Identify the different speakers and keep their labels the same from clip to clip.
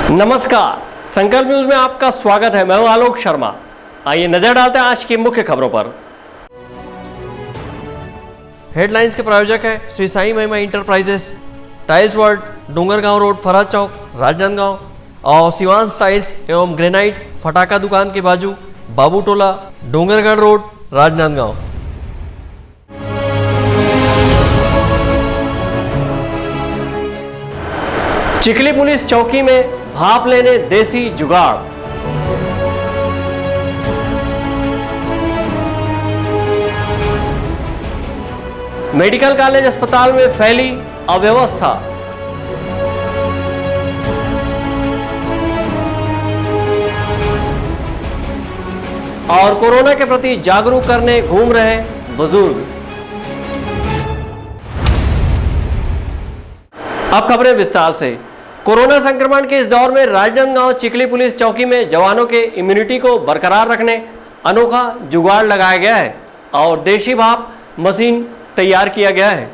Speaker 1: नमस्कार, संकल्प न्यूज में आपका स्वागत है। मैं हूं आलोक शर्मा। आइए नजर डालते हैं आज की मुख्य खबरों पर। हेडलाइंस के प्रायोजक है Shri Sai Mahima enterprises, tiles world, Dongargaon road, Farhad Chowk, Rajnandgaon और शिवांश टाइल्स एवं ग्रेनाइट फटाका दुकान के बाजू, बाबू टोला, डोंगरगढ़ रोड, राजनांदगांव। चिखली पुलिस चौकी में भाप लेने देसी जुगाड़। मेडिकल कॉलेज अस्पताल में फैली अव्यवस्था। और कोरोना के प्रति जागरूक करने घूम रहे बुजुर्ग। अब खबरें विस्तार से। कोरोना संक्रमण के इस दौर में राजनांदगांव चिखली पुलिस चौकी में जवानों के इम्यूनिटी को बरकरार रखने अनोखा जुगाड़ लगाया गया है और देशी भाप मशीन तैयार किया गया है।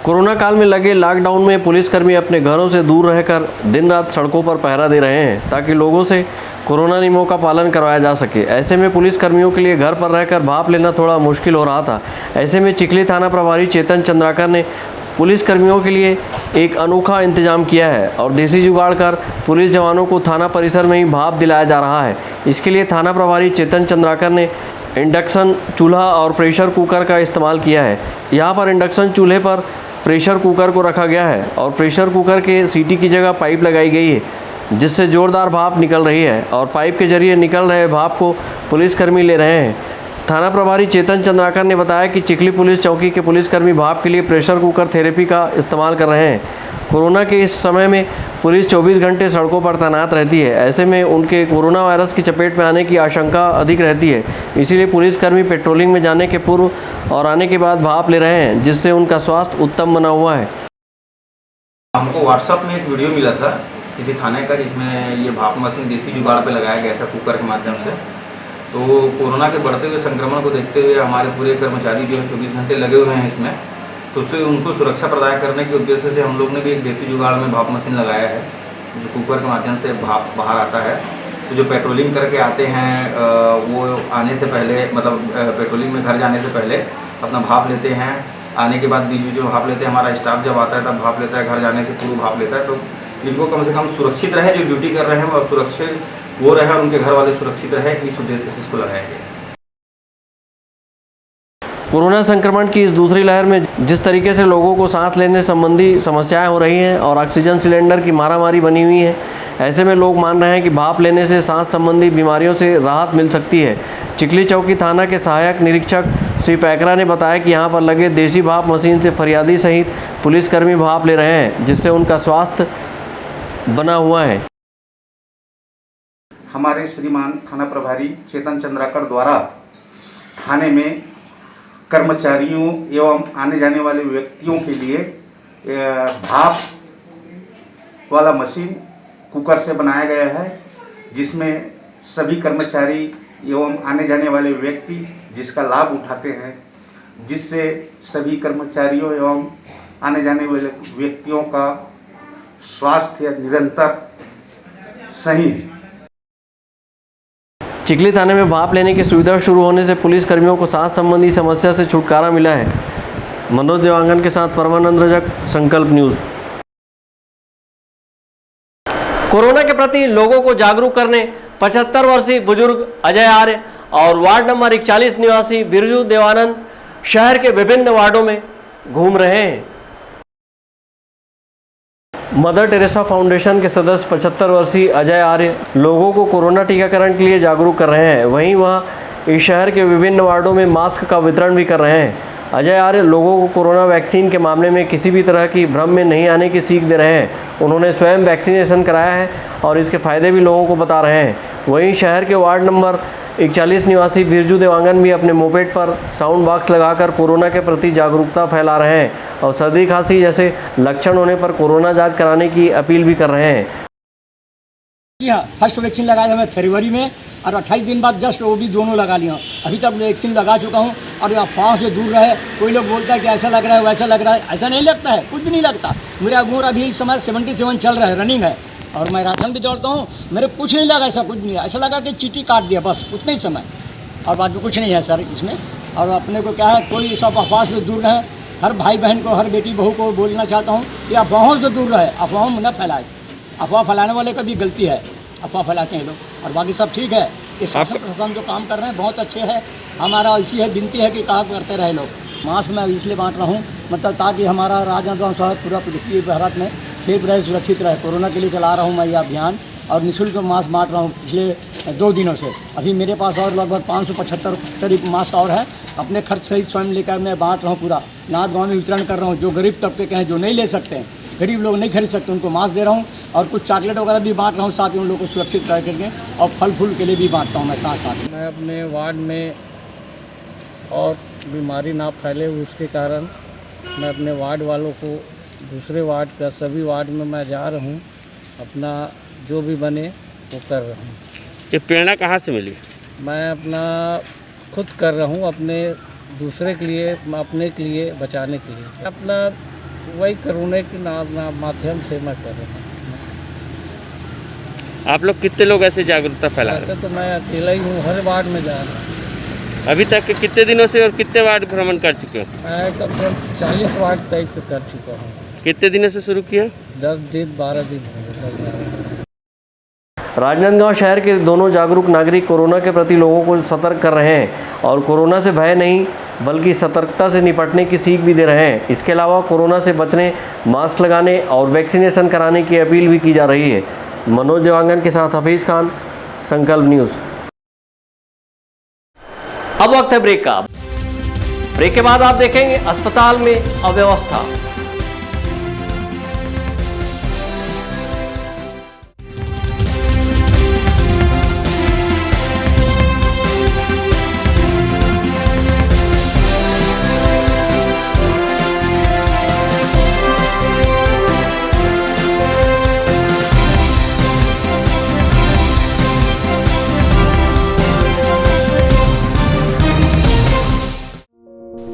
Speaker 1: कोरोना काल में लगे लॉकडाउन में पुलिसकर्मी अपने घरों से दूर रहकर दिन रात सड़कों पर पहरा दे रहे हैं ताकि लोगों से कोरोना नियमों का पालन करवाया जा सके। ऐसे में पुलिसकर्मियों के लिए घर पर रहकर भाप लेना थोड़ा मुश्किल हो रहा था। ऐसे में चिखली थाना प्रभारी चेतन चंद्राकर ने पुलिसकर्मियों के लिए एक अनोखा इंतजाम किया है और देसी जुगाड़ कर पुलिस जवानों को थाना परिसर में ही भाप दिलाया जा रहा है। इसके लिए थाना प्रभारी चेतन चंद्राकर ने इंडक्शन चूल्हा और प्रेशर कुकर का इस्तेमाल किया है। यहाँ पर इंडक्शन चूल्हे पर प्रेशर कुकर को रखा गया है और प्रेशर कुकर के सीटी की जगह पाइप लगाई गई है जिससे जोरदार भाप निकल रही है और पाइप के जरिए निकल रहे भाप को पुलिसकर्मी ले रहे हैं। थाना प्रभारी चेतन चंद्राकर ने बताया कि चिखली पुलिस चौकी के पुलिसकर्मी भाप के लिए प्रेशर कुकर थेरेपी का इस्तेमाल कर रहे हैं। कोरोना के इस समय में पुलिस 24 घंटे सड़कों पर तैनात रहती है। ऐसे में उनके कोरोना वायरस की चपेट में आने की आशंका अधिक रहती है। इसीलिए पुलिसकर्मी पेट्रोलिंग में जाने के पूर्व और आने के बाद भाप ले रहे हैं जिससे उनका स्वास्थ्य उत्तम बना हुआ है।
Speaker 2: हमको व्हाट्सएप में एक वीडियो मिला था किसी थाने का जिसमें ये भाप मशीन देसी जुगाड़ पे लगाया गया था कुकर के माध्यम से। तो कोरोना के बढ़ते हुए संक्रमण को देखते हुए हमारे पूरे कर्मचारी जो है 24 घंटे लगे हुए हैं इसमें, तो उससे उनको सुरक्षा प्रदान करने के उद्देश्य से हम लोग ने भी एक देसी जुगाड़ में भाप मशीन लगाया है जो कुकर के माध्यम से भाप बाहर आता है। तो जो पेट्रोलिंग करके आते हैं वो आने से पहले मतलब पेट्रोलिंग में घर जाने से पहले अपना भाप लेते हैं। आने के बाद बीच बीच में भाप लेते हैं। हमारा स्टाफ जब आता है तब भाप लेता है, घर जाने से पूर्व भाप लेता है। तो इनको कम से कम सुरक्षित रहे जो ड्यूटी कर रहे हैं और सुरक्षित वो रहे और उनके घर वाले सुरक्षित रहे, इस उद्देश्य से इसको लगाया गया।
Speaker 1: कोरोना संक्रमण की इस दूसरी लहर में जिस तरीके से लोगों को सांस लेने संबंधी समस्याएं हो रही हैं और ऑक्सीजन सिलेंडर की मारामारी बनी हुई है, ऐसे में लोग मान रहे हैं कि भाप लेने से सांस संबंधी बीमारियों से राहत मिल सकती है। चिखली चौकी थाना के सहायक निरीक्षक श्री पैकरा ने बताया कि यहाँ पर लगे देसी भाप मशीन से फरियादी सहित पुलिसकर्मी भाप ले रहे हैं जिससे उनका स्वास्थ्य बना हुआ है।
Speaker 3: हमारे श्रीमान थाना प्रभारी चेतन चंद्राकर द्वारा थाने में कर्मचारियों एवं आने जाने वाले व्यक्तियों के लिए भाप वाला मशीन कुकर से बनाया गया है जिसमें सभी कर्मचारी एवं आने जाने वाले व्यक्ति जिसका लाभ उठाते हैं, जिससे सभी कर्मचारियों एवं आने जाने वाले व्यक्तियों का स्वास्थ्य निरंतर सही है।
Speaker 1: चिखली थाने में भाप लेने की सुविधा शुरू होने से पुलिसकर्मियों को सांस संबंधी समस्या से छुटकारा मिला है। मनोज देवांगन के साथ परमानंद रजक, संकल्प न्यूज। कोरोना के प्रति लोगों को जागरूक करने 75 वर्षीय बुजुर्ग अजय आर्य और वार्ड नंबर 41 निवासी बिरजू देवानंद शहर के विभिन्न वार्डों में घूम रहे हैं। मदर टेरेसा फाउंडेशन के सदस्य 75 वर्षीय अजय आर्य लोगों को कोरोना टीकाकरण के लिए जागरूक कर रहे हैं। वहीं वह इस शहर के विभिन्न वार्डों में मास्क का वितरण भी कर रहे हैं। अजय आर्य लोगों को कोरोना वैक्सीन के मामले में किसी भी तरह की भ्रम में नहीं आने की सीख दे रहे हैं। उन्होंने स्वयं वैक्सीनेशन कराया है और इसके फायदे भी लोगों को बता रहे हैं। वहीं शहर के वार्ड नंबर 41 निवासी बिरजू देवांगन भी अपने मोपेड पर साउंड बॉक्स लगाकर कोरोना के प्रति जागरूकता फैला रहे हैं और सर्दी खांसी जैसे लक्षण होने पर कोरोना जांच कराने की अपील भी कर रहे हैं।
Speaker 4: जी हाँ, फर्स्ट वैक्सीन लगाया हमें फरवरी में और 28 दिन बाद जस्ट वो भी दोनों लगा लिया। अभी तक वैक्सीन लगा चुका हूँ और अफवाह से दूर रहे। कोई लोग बोलता है कि ऐसा लग रहा है वैसा लग रहा है, ऐसा नहीं लगता है, कुछ भी नहीं लगता। मेरा उम्र अभी इस समय 77 चल रहा है, रनिंग है, और मैं राशन भी दौड़ता हूँ। मेरे कुछ नहीं लगा, ऐसा कुछ नहीं, ऐसा लगा कि चीटी काट दिया बस उतने ही समय, और बाकी कुछ नहीं है सर इसमें। और अपने को क्या है, कोई सब अफवाह से दूर रहे। हर भाई बहन को, हर बेटी बहू को बोलना चाहता हूँ कि अफवाहों से दूर रहे, अफवाहों में न फैलाए। अफवाह फैलाने वाले का भी गलती है, अफवाह फैलाते हैं लोग। और बाकी सब ठीक है, ये शासन प्रशासन जो काम कर रहे हैं बहुत अच्छे हैं। हमारा इसी है विनती है कि काम करते रहे लोग। मास्क मैं इसलिए बांट रहा हूँ, मतलब ताकि हमारा राजनांदगांव शहर पूरा पृथ्वी भारत में सेफ रहे, सुरक्षित रहे। कोरोना के लिए चला रहा हूँ मैं ये अभियान, और निःशुल्क मास्क बांट रहा हूँ पिछले 2 दिनों से। अभी मेरे पास और लगभग 575 करीब मास्क और है, अपने खर्च से ही स्वयं लेकर मैं बांट रहा हूँ पूरा। नाथ गाँव में वितरण कर रहा हूँ। जो गरीब तबके के हैं, जो नहीं ले सकते हैं, गरीब लोग नहीं खरीद सकते, उनको मास्क दे रहा हूँ, और कुछ चॉकलेट वगैरह भी बांट रहा हूँ, साथ ही उन लोगों को सुरक्षित रह करके, और फल फूल के लिए भी बांटता हूँ मैं साथ साथ।
Speaker 5: मैं अपने वार्ड में और बीमारी ना फैले उसके कारण मैं अपने वार्ड वालों को दूसरे वार्ड का सभी वार्ड में मैं जा रहा हूँ, अपना जो भी बने वो कर रहा हूँ।
Speaker 6: ये प्रेरणा कहाँ से मिली?
Speaker 5: मैं अपना खुद कर रहा हूँ, अपने दूसरे के लिए, अपने के लिए बचाने के लिए, अपना वही कोरोना के माध्यम से मैं कर रहा हूँ।
Speaker 6: आप लोग कितने लोग ऐसे जागरूकता फैला रहे
Speaker 5: ऐसे तो मैं अकेला ही हूँ, हर वार्ड में जा रहा हूँ।
Speaker 6: हैं? अभी तक के कितने दिनों से और कितने वार्ड भ्रमण कर चुके हो?
Speaker 5: मैं कम से कम 40 वार्ड तक कर चुका हूँ।
Speaker 6: कितने दिनों से शुरू किया?
Speaker 5: 10 दिन 12 दिन हो गए।
Speaker 1: राजनांदगांव शहर के दोनों जागरूक नागरिक कोरोना के प्रति लोगों को सतर्क कर रहे हैं, और कोरोना से भय नहीं बल्कि सतर्कता से निपटने की सीख भी दे रहे हैं। इसके अलावा कोरोना से बचने, मास्क लगाने और वैक्सीनेशन कराने की अपील भी की जा रही है। मनोज देवांगन के साथ हफीज खान, संकल्प न्यूज़। अब वक्त है ब्रेक का। ब्रेक के बाद आप देखेंगे अस्पताल में अव्यवस्था।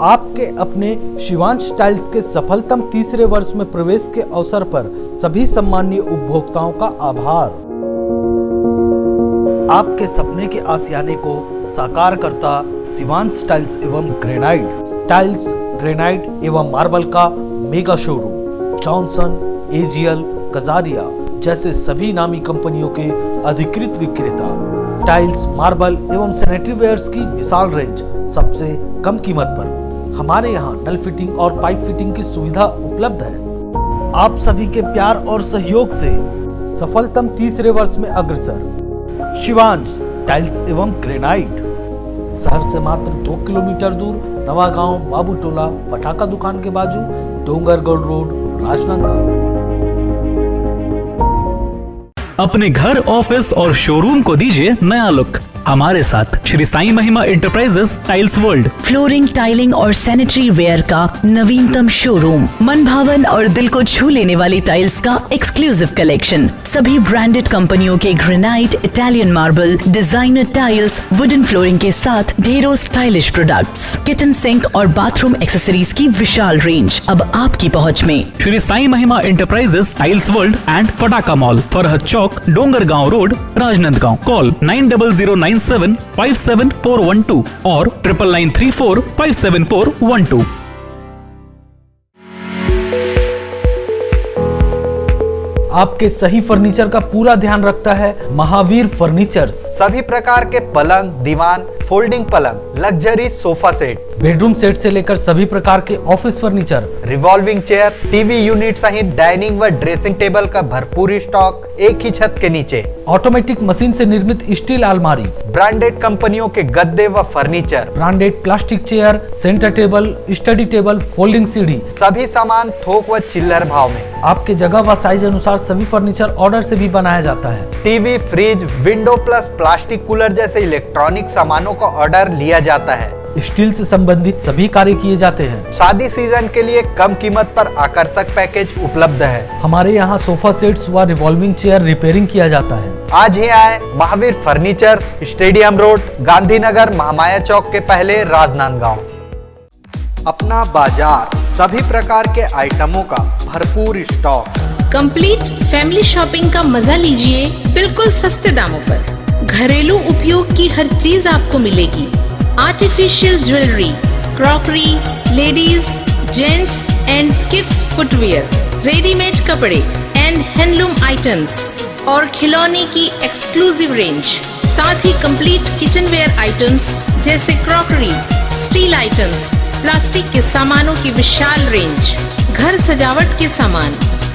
Speaker 7: आपके अपने शिवांश टाइल्स के सफलतम तीसरे वर्ष में प्रवेश के अवसर पर सभी सम्मानीय उपभोक्ताओं का आभार। आपके सपने के आशियाने को साकार करता शिवांश टाइल्स एवं ग्रेनाइट टाइल्स, ग्रेनाइट एवं मार्बल का mega showroom Johnson, AGL, Kajaria जैसे सभी नामी कंपनियों के अधिकृत विक्रेता। टाइल्स, मार्बल एवं सैनिटरी वेयर्स की विशाल रेंज सबसे कम कीमत पर। हमारे यहाँ नल फिटिंग और पाइप फिटिंग की सुविधा उपलब्ध है। आप सभी के प्यार और सहयोग से सफलतम तीसरे वर्ष में अग्रसर शिवांश टाइल्स एवं ग्रेनाइट। शहर से मात्र 2 किलोमीटर दूर, नवागांव बाबूटोला फटाका दुकान के बाजू, डोंगरगढ़ रोड, राजनांदगांव।
Speaker 8: अपने घर, ऑफिस और शोरूम को दीजिए नया लुक हमारे साथ Shri Sai Mahima enterprises tiles world.
Speaker 9: Flooring, tiling और सैनिटरी वेयर का नवीनतम शोरूम, मन भावन और दिल को छू लेने वाली टाइल्स का एक्सक्लूसिव कलेक्शन, सभी ब्रांडेड कंपनियों के granite, Italian marble, designer tiles, wooden flooring के साथ ढेरों स्टाइलिश प्रोडक्ट्स, किचन सिंक और बाथरूम एक्सेसरीज की विशाल रेंज अब आपकी पहुंच में।
Speaker 8: Shri Sai Mahima enterprises tiles world and पटाका mall, Farhad Chowk, Dongargaon road, Rajnandgaon. Call 9009975412 और 9934574412।
Speaker 7: आपके सही फर्नीचर का पूरा ध्यान रखता है महावीर फर्नीचर्स।
Speaker 10: सभी प्रकार के पलंग, दीवान, फोल्डिंग पलंग, luxury sofa set,
Speaker 7: bedroom set से लेकर सभी प्रकार के office furniture,
Speaker 10: revolving chair, TV unit सहित डाइनिंग व ड्रेसिंग टेबल का भरपूर स्टॉक एक ही छत के नीचे।
Speaker 7: ऑटोमेटिक मशीन से निर्मित स्टील अलमारी,
Speaker 10: ब्रांडेड कंपनियों के गद्दे व furniture,
Speaker 7: branded plastic chair, centre table, study table, folding सीढ़ी,
Speaker 10: सभी सामान थोक व चिल्लर भाव में।
Speaker 7: आपके जगह व साइज अनुसार सभी फर्नीचर ऑर्डर से भी बनाया जाता है।
Speaker 10: TV, fridge, window plus plastic cooler जैसे इलेक्ट्रॉनिक सामानों का ऑर्डर लिया जाता है।
Speaker 7: स्टील से संबंधित सभी कार्य किए जाते हैं।
Speaker 10: शादी सीजन के लिए कम कीमत पर आकर्षक पैकेज उपलब्ध है।
Speaker 7: हमारे यहाँ सोफा सेट्स व रिवॉल्विंग चेयर रिपेयरिंग किया जाता है।
Speaker 10: आज ही आए Mahavir furnitures, stadium road, Gandhinagar, Mahamaya Chowk के पहले, राजनांदगांव। अपना बाजार सभी प्रकार के आइटमों का भरपूर स्टॉक।
Speaker 11: कंप्लीट फैमिली शॉपिंग का मजा लीजिए बिल्कुल सस्ते दामों पर। घरेलू उपयोग की हर चीज आपको मिलेगी। Artificial jewellery, crockery, ladies, gents and kids footwear, readymade कपड़े एंड हैंडलूम आइटम्स और खिलौने की एक्सक्लूसिव रेंज, साथ ही कंप्लीट किचनवेयर आइटम्स जैसे क्रॉकरी, स्टील आइटम्स, प्लास्टिक के सामानों की विशाल रेंज, घर सजावट के सामान,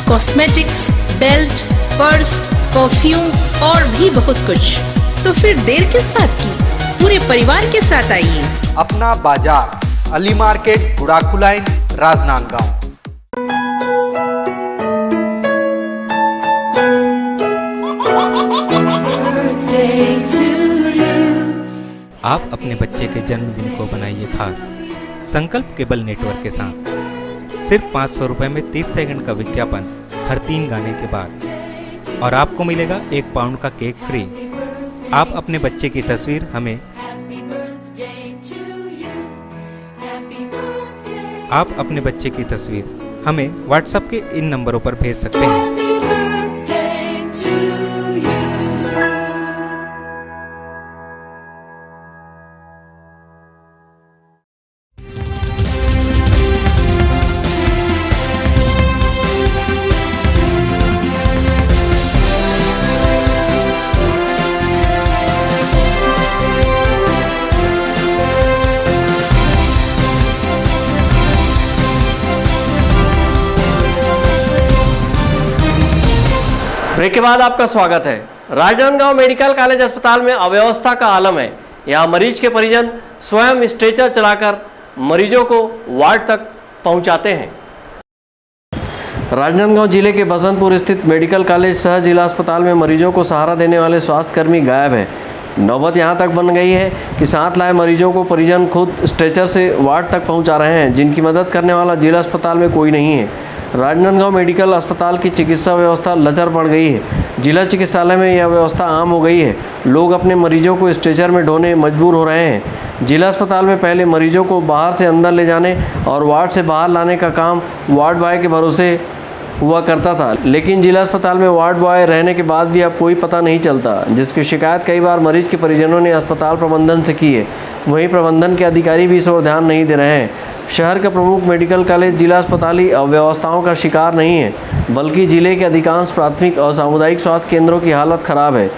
Speaker 11: कॉस्मेटिक्स, बेल्ट, पर्स, परफ्यूम और भी बहुत कुछ। तो फिर देर किस बात की, पूरे परिवार के साथ आइए।
Speaker 10: अपना बाजार, अली मार्केट, गुड़ाखू लाइन, राजनांदगांव।
Speaker 12: आप अपने बच्चे के जन्मदिन को बनाइए खास संकल्प केबल नेटवर्क के साथ। सिर्फ 500 रुपये में 30 सेकंड का विज्ञापन हर 3 गाने के बाद और आपको मिलेगा 1 पाउंड का केक फ्री। आप अपने बच्चे की तस्वीर हमें व्हाट्सएप के इन नंबरों पर भेज सकते हैं।
Speaker 1: ब्रेक के बाद आपका स्वागत है। राजनांदगांव मेडिकल कॉलेज अस्पताल में अव्यवस्था का आलम है। यहाँ मरीज के परिजन स्वयं स्ट्रेचर चलाकर मरीजों को वार्ड तक पहुंचाते हैं। राजनांदगांव जिले के बसंतपुर स्थित मेडिकल कॉलेज सह जिला अस्पताल में मरीजों को सहारा देने वाले स्वास्थ्यकर्मी गायब है। नौबत यहाँ तक बन गई है कि साथ लाए मरीजों को परिजन खुद स्ट्रेचर से वार्ड तक पहुँचा रहे हैं, जिनकी मदद करने वाला जिला अस्पताल में कोई नहीं है। राजनांदगांव मेडिकल अस्पताल की चिकित्सा व्यवस्था लचर पड़ गई है। जिला चिकित्सालय में यह व्यवस्था आम हो गई है। लोग अपने मरीजों को स्ट्रेचर में ढोने मजबूर हो रहे हैं। जिला अस्पताल में पहले मरीजों को बाहर से अंदर ले जाने और वार्ड से बाहर लाने का काम वार्ड बॉय के भरोसे हुआ करता था, लेकिन जिला अस्पताल में वार्ड बॉय रहने के बाद भी अब कोई पता नहीं चलता, जिसकी शिकायत कई बार मरीज के परिजनों ने अस्पताल प्रबंधन से की है। वहीं प्रबंधन के अधिकारी भी इस ओर ध्यान नहीं दे रहे हैं। शहर का प्रमुख मेडिकल कॉलेज जिला अस्पताली अव्यवस्थाओं का शिकार नहीं है, बल्कि जिले के अधिकांश प्राथमिक और सामुदायिक स्वास्थ्य केंद्रों की हालत खराब है।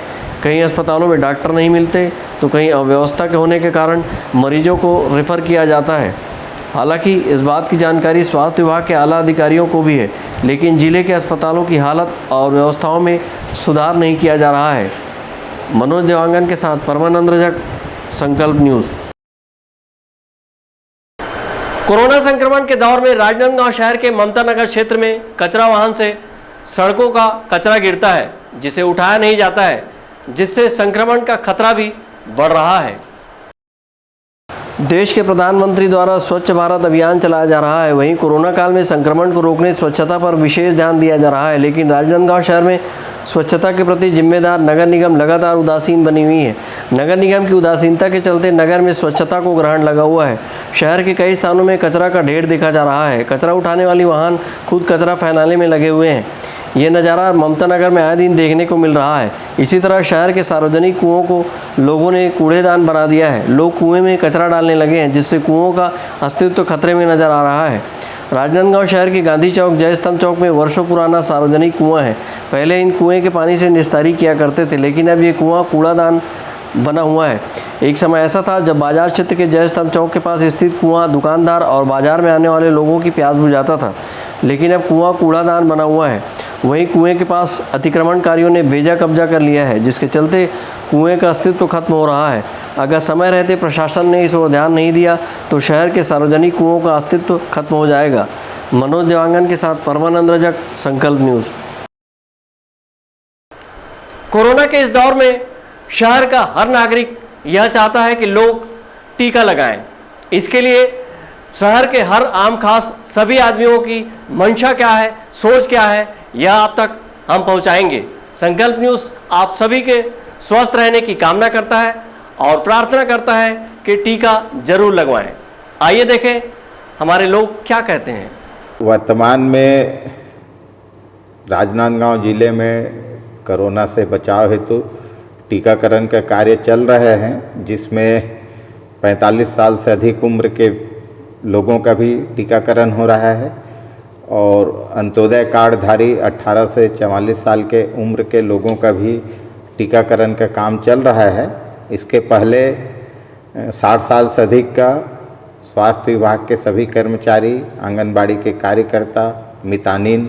Speaker 1: कई अस्पतालों में डॉक्टर नहीं मिलते तो कहीं अव्यवस्था के होने के कारण मरीजों को रेफ़र किया जाता है। हालांकि इस बात की जानकारी स्वास्थ्य विभाग के आला अधिकारियों को भी है, लेकिन जिले के अस्पतालों की हालत और व्यवस्थाओं में सुधार नहीं किया जा रहा है। मनोज देवांगन के साथ परमानंद रजक, संकल्प न्यूज़। कोरोना संक्रमण के दौर में राजनांदगांव शहर के ममता नगर क्षेत्र में कचरा वाहन से सड़कों का कचरा गिरता है, जिसे उठाया नहीं जाता है, जिससे संक्रमण का खतरा भी बढ़ रहा है। देश के प्रधानमंत्री द्वारा स्वच्छ भारत अभियान चलाया जा रहा है। वहीं कोरोना काल में संक्रमण को रोकने स्वच्छता पर विशेष ध्यान दिया जा रहा है, लेकिन राजनांदगांव शहर में स्वच्छता के प्रति जिम्मेदार नगर निगम लगातार उदासीन बनी हुई है। नगर निगम की उदासीनता के चलते नगर में स्वच्छता को ग्रहण लगा हुआ है। शहर के कई स्थानों में कचरा का ढेर देखा जा रहा है। कचरा उठाने वाली वाहन खुद कचरा फैलाने में लगे हुए हैं। ये नज़ारा ममता नगर में आए दिन देखने को मिल रहा है। इसी तरह शहर के सार्वजनिक कुओं को लोगों ने कूड़ेदान बना दिया है। लोग कुएं में कचरा डालने लगे हैं, जिससे कुओं का अस्तित्व खतरे में नजर आ रहा है। राजनांदगांव शहर के गांधी चौक, जय स्तंभ चौक में वर्षों पुराना सार्वजनिक कुआं है। पहले इन कुएं के पानी से निस्तारी किया करते थे, लेकिन अब ये कुआं कूड़ादान बना हुआ है। एक समय ऐसा था जब बाजार क्षेत्र के जय स्तंभ चौक के पास स्थित कुआं दुकानदार और बाजार में आने वाले लोगों की प्यास बुझाता था, लेकिन अब कुआं कूड़ादान बना हुआ है। वहीं कुएं के पास अतिक्रमणकारियों ने बेजा कब्जा कर लिया है, जिसके चलते कुएं का अस्तित्व खत्म हो रहा है। अगर समय रहते प्रशासन ने इस ओर ध्यान नहीं दिया तो शहर के सार्वजनिक कुओं का अस्तित्व खत्म हो जाएगा। मनोज देवांगन के साथ परमानंद रजक, संकल्प न्यूज़। कोरोना के इस दौर में शहर का हर नागरिक यह चाहता है कि लोग टीका लगाएं। इसके लिए शहर के हर आम खास सभी आदमियों की मंशा क्या है, सोच क्या है, यह आप तक हम पहुंचाएंगे। संकल्प न्यूज़ आप सभी के स्वस्थ रहने की कामना करता है और प्रार्थना करता है कि टीका जरूर लगवाएं। आइए देखें हमारे लोग क्या कहते हैं।
Speaker 13: वर्तमान में राजनांदगांव जिले में कोरोना से बचाव हेतु टीकाकरण का कार्य चल रहे हैं, जिसमें 45 साल से अधिक उम्र के लोगों का भी टीकाकरण हो रहा है और अंत्योदय कार्डधारी 18 से 44 साल के उम्र के लोगों का भी टीकाकरण का काम चल रहा है। इसके पहले 60 साल से अधिक का स्वास्थ्य विभाग के सभी कर्मचारी, आंगनबाड़ी के कार्यकर्ता, मितानिन,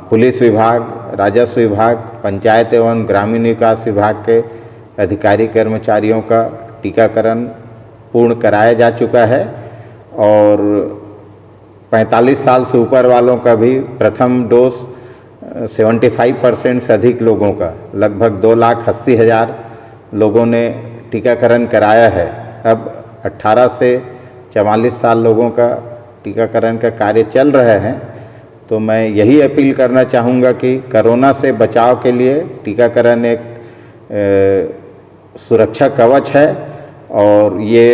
Speaker 13: पुलिस विभाग, राजस्व विभाग, पंचायत एवं ग्रामीण विकास विभाग के अधिकारी कर्मचारियों का टीकाकरण पूर्ण कराया जा चुका है और 45 साल से ऊपर वालों का भी प्रथम डोज 75% से अधिक लोगों का, लगभग 2,80,000 लोगों ने टीकाकरण कराया है। अब 18 से 44 साल लोगों का टीकाकरण का कार्य चल रहे हैं। तो मैं यही अपील करना चाहूँगा कि कोरोना से बचाव के लिए टीकाकरण एक सुरक्षा कवच है और ये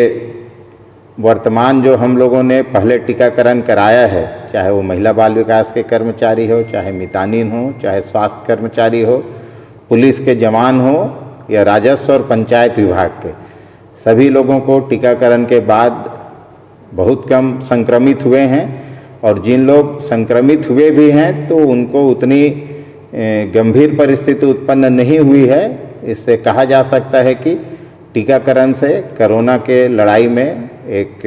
Speaker 13: वर्तमान जो हम लोगों ने पहले टीकाकरण कराया है, चाहे वो महिला बाल विकास के कर्मचारी हो, चाहे मितानिन हो, चाहे स्वास्थ्य कर्मचारी हो, पुलिस के जवान हो या राजस्व और पंचायत विभाग के, सभी लोगों को टीकाकरण के बाद बहुत कम संक्रमित हुए हैं और जिन लोग संक्रमित हुए भी हैं तो उनको उतनी गंभीर परिस्थिति उत्पन्न नहीं हुई है। इससे कहा जा सकता है कि टीकाकरण से कोरोना के लड़ाई में एक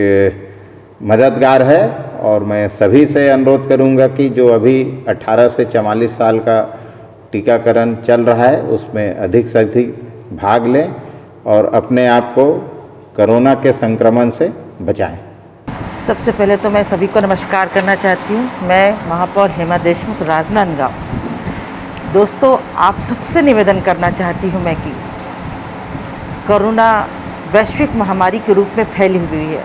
Speaker 13: मददगार है और मैं सभी से अनुरोध करूंगा कि जो अभी 18 से 44 साल का टीकाकरण चल रहा है उसमें अधिक से अधिक भाग लें और अपने आप को कोरोना के संक्रमण से बचाएं।
Speaker 14: सबसे पहले तो मैं सभी को नमस्कार करना चाहती हूँ। मैं महापौर हेमा देशमुख, राजनांदगांव। दोस्तों, आप सबसे निवेदन करना चाहती हूँ मैं कि कोरोना वैश्विक महामारी के रूप में फैली हुई है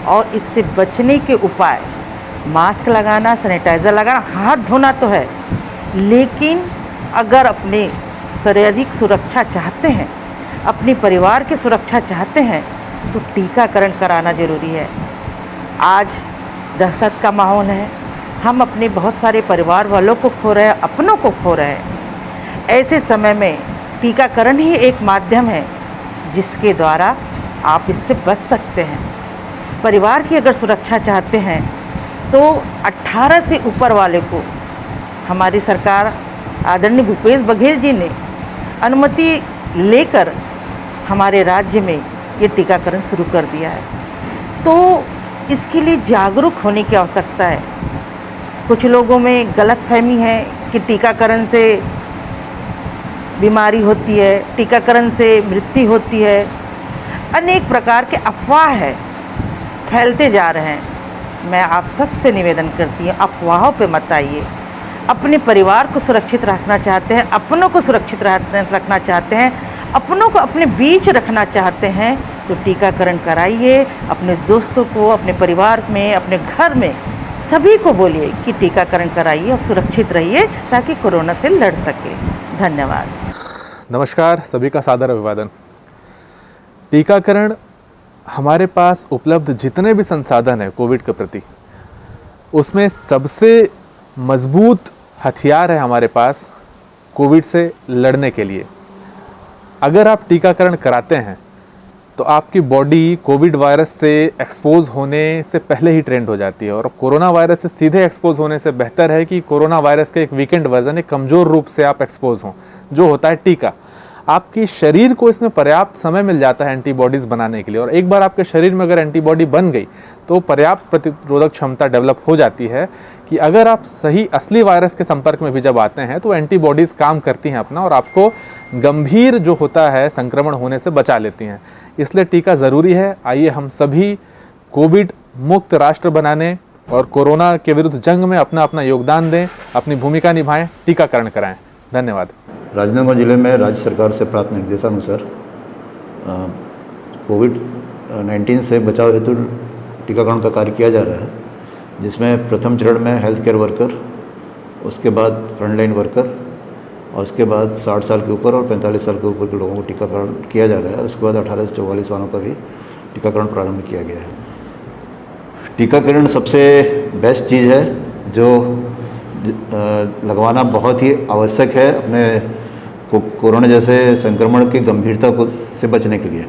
Speaker 14: और इससे बचने के उपाय मास्क लगाना, सैनिटाइज़र लगाना, हाथ धोना तो है, लेकिन अगर अपने शारीरिक सुरक्षा चाहते हैं, अपने परिवार की सुरक्षा चाहते हैं तो टीकाकरण कराना ज़रूरी है। आज दहशत का माहौल है, हम अपने बहुत सारे परिवार वालों को खो रहे हैं, अपनों को खो रहे हैं। ऐसे समय में टीकाकरण ही एक माध्यम है जिसके द्वारा आप इससे बच सकते हैं। परिवार की अगर सुरक्षा चाहते हैं तो 18 से ऊपर वाले को हमारी सरकार आदरणीय भूपेश बघेल जी ने अनुमति लेकर हमारे राज्य में ये टीकाकरण शुरू कर दिया है। तो इसके लिए जागरूक होने की आवश्यकता है। कुछ लोगों में गलतफहमी है कि टीकाकरण से बीमारी होती है, टीकाकरण से मृत्यु होती है, अनेक प्रकार के अफवाह है, फैलते जा रहे हैं। मैं आप सबसे निवेदन करती हूँ, अफवाहों पे मत आइए। अपने परिवार को सुरक्षित रखना चाहते हैं, अपनों को सुरक्षित रखना चाहते हैं, अपनों को अपने बीच रखना चाहते हैं तो टीकाकरण कराइए। अपने दोस्तों को, अपने परिवार में, अपने घर में सभी को बोलिए कि टीकाकरण कराइए और सुरक्षित रहिए ताकि कोरोना से लड़ सके। धन्यवाद।
Speaker 15: नमस्कार, सभी का सादर अभिवादन। टीकाकरण हमारे पास उपलब्ध जितने भी संसाधन हैं कोविड के प्रति, उसमें सबसे मजबूत हथियार है हमारे पास कोविड से लड़ने के लिए। अगर आप टीकाकरण कराते हैं तो आपकी बॉडी कोविड वायरस से एक्सपोज होने से पहले ही ट्रेंड हो जाती है और कोरोना वायरस से सीधे एक्सपोज होने से बेहतर है कि कोरोना वायरस के एक वीकेंड वर्जन, एक कमज़ोर रूप से आप एक्सपोज हों, जो होता है टीका। आपकी शरीर को इसमें पर्याप्त समय मिल जाता है एंटीबॉडीज़ बनाने के लिए और एक बार आपके शरीर में अगर एंटीबॉडी बन गई तो पर्याप्त प्रतिरोधक क्षमता डेवलप हो जाती है कि अगर आप सही असली वायरस के संपर्क में भी जब आते हैं तो एंटीबॉडीज़ काम करती हैं अपना और आपको गंभीर जो होता है संक्रमण होने से बचा लेती हैं। इसलिए टीका ज़रूरी है। आइए हम सभी कोविड मुक्त राष्ट्र बनाने और कोरोना के विरुद्ध जंग में अपना अपना योगदान दें, अपनी भूमिका निभाएं, टीकाकरण कराएं। धन्यवाद।
Speaker 16: राजनांदगांव जिले में राज्य सरकार से प्राप्त निर्देशानुसार कोविड-19 से बचाव हेतु टीकाकरण का कार्य किया जा रहा है, जिसमें प्रथम चरण में हेल्थ केयर वर्कर, उसके बाद फ्रंटलाइन वर्कर और उसके बाद 60 साल के ऊपर और 45 साल के ऊपर के लोगों को टीकाकरण किया जा रहा है। उसके बाद 18 से 44 वालों का भी टीकाकरण प्रारंभ किया गया है। टीकाकरण सबसे बेस्ट चीज़ है जो लगवाना बहुत ही आवश्यक है अपने कोरोना जैसे संक्रमण की गंभीरता को से बचने के लिए।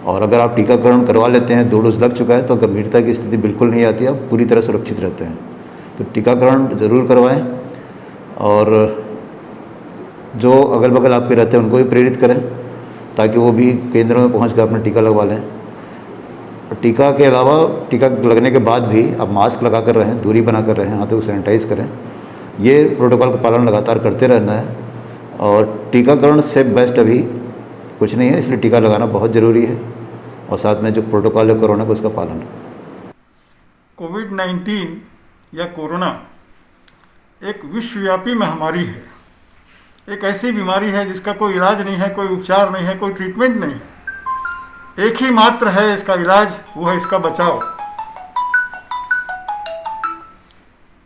Speaker 16: और अगर आप टीकाकरण करवा लेते हैं, 2 डोज लग चुका है, तो गंभीरता की स्थिति बिल्कुल नहीं आती, आप पूरी तरह सुरक्षित रहते हैं। तो टीकाकरण ज़रूर करवाएं और जो अगल बगल आपके रहते हैं उनको भी प्रेरित करें ताकि वो भी केंद्रों में पहुँच कर अपना टीका लगवा लें। टीका के अलावा टीका लगने के बाद भी आप मास्क लगा कर रहें, दूरी बना कर रहें, हाथों को सैनिटाइज करें। ये प्रोटोकॉल का पालन लगातार करते रहना है और टीकाकरण से बेस्ट अभी कुछ नहीं है, इसलिए टीका लगाना बहुत ज़रूरी है और साथ में जो प्रोटोकॉल है कोरोना का उसका पालन।
Speaker 17: कोविड-19 या कोरोना एक विश्वव्यापी महामारी है, एक ऐसी बीमारी है जिसका कोई इलाज नहीं है, कोई उपचार नहीं है, कोई ट्रीटमेंट नहीं है। एक ही मात्र है इसका इलाज, वो है इसका बचाव।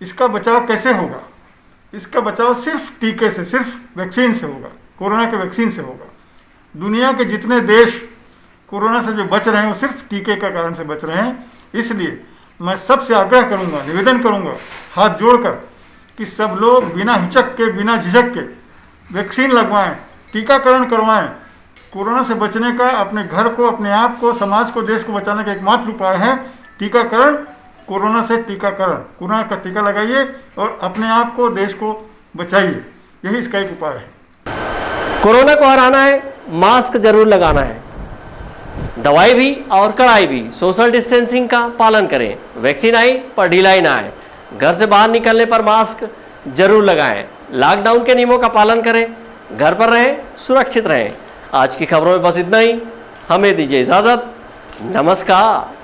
Speaker 17: इसका बचाव कैसे होगा? इसका बचाव सिर्फ टीके से, सिर्फ वैक्सीन से होगा, कोरोना के वैक्सीन से होगा। दुनिया के जितने देश कोरोना से जो बच रहे हैं वो सिर्फ टीके का कारण से बच रहे हैं। इसलिए मैं सबसे आग्रह करूंगा, निवेदन करूंगा हाथ जोड़कर कि सब लोग बिना हिचक के, बिना झिझक के वैक्सीन लगवाएं, टीकाकरण करवाएं। कोरोना से बचने का अपने घर को, अपने आप को, समाज को, देश को बचाने का एकमात्र उपाय है टीकाकरण। कोरोना से टीकाकरण, कोरोना का टीका लगाइए और अपने आप को, देश को बचाइए, यही इसका एक उपाय है।
Speaker 1: कोरोना को हराना है, मास्क जरूर लगाना है, दवाई भी और कड़ाई भी, सोशल डिस्टेंसिंग का पालन करें, वैक्सीन आई पर ढिलाई ना आए, घर से बाहर निकलने पर मास्क जरूर लगाएं, लॉकडाउन के नियमों का पालन करें, घर पर रहें, सुरक्षित रहें। आज की खबरों में बस इतना ही, हमें दीजिए इजाज़त, नमस्कार।